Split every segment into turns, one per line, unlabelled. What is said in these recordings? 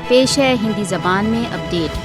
پیش ہے ہندی زبان میں اپ ڈیٹ۔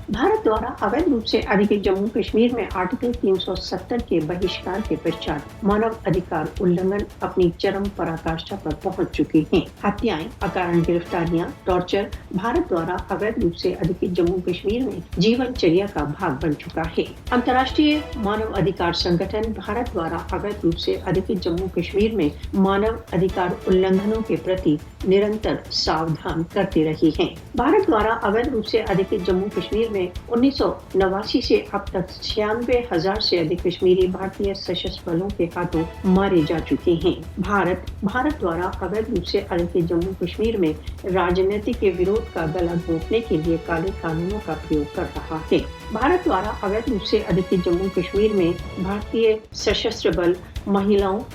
بھارت دوارا اویدھ روپ سے ادھکت جموں کشمیر میں آرٹیکل 370 کے بہشکار کے پشچات مانو ادھکار النگھن اپنی چرم پراکاشٹھا پر پہنچ چکے ہیں۔ ہتیائیں، اکارن گرفتاریاں، ٹارچر بھارت دوارا اویدھ روپ سے ادھکت جموں کشمیر میں جیون چریا کا بھاگ بن چکا ہے۔ انترراشٹریہ مانو ادھکار سنگھن بھارت دوارا اویدھ روپ سے ادھکت جموں کشمیر میں مانو ادھکار النگھنوں کے پرتی نرنتر ساودھان کرتے رہے ہیں۔ بھارت دوارا اویدھ روپ سے ادھکت جموں کشمیر میں 1989 سے اب تک 96,000 سے ادھک کشمیری بھارتیہ سشستر بلوں کے ہاتھوں مارے جا چکے ہیں۔ بھارت دوارا اویدھ روپ سے ادھکت جموں کشمیر میں راجنیتک کے وروଧ کا گلا گھونٹنے کے لیے کالے قانونوں کا پریوگ کر رہا ہے۔ بھارت دوارا اویدھ روپ سے ادھکت جموں کشمیر میں بھارتیہ سشستر بل مہیلاؤں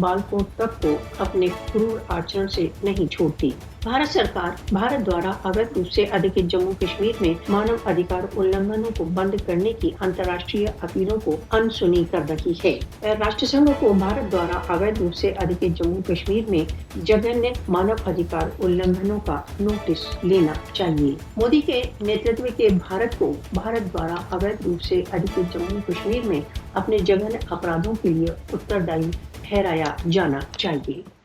بالکوں تک کو اپنے کرور آچرن سے نہیں چھوڑتی۔ بھارت سرکار بھارت دوارا اویدھ روپ سے ادھکت جموں کشمیر میں مانو ادھکار النگھنوں کو بند کرنے کی انترراشٹریہ اپیلوں کو انسنی کر رہی ہے۔ راشٹر سنگھ کو بھارت دوارا اویدھ روپ سے ادھکت جموں کشمیر میں جگنیہ مانو ادھکار النگھنوں کا نوٹس لینا چاہیے۔ مودی کے نیترتو کے بھارت کو بھارت دوارا اویدھ روپ سے ادھکت جموں کشمیر میں اپنے جگنیہ اپرادھوں کے لیے اتردائی ٹھہرایا جانا چاہیے۔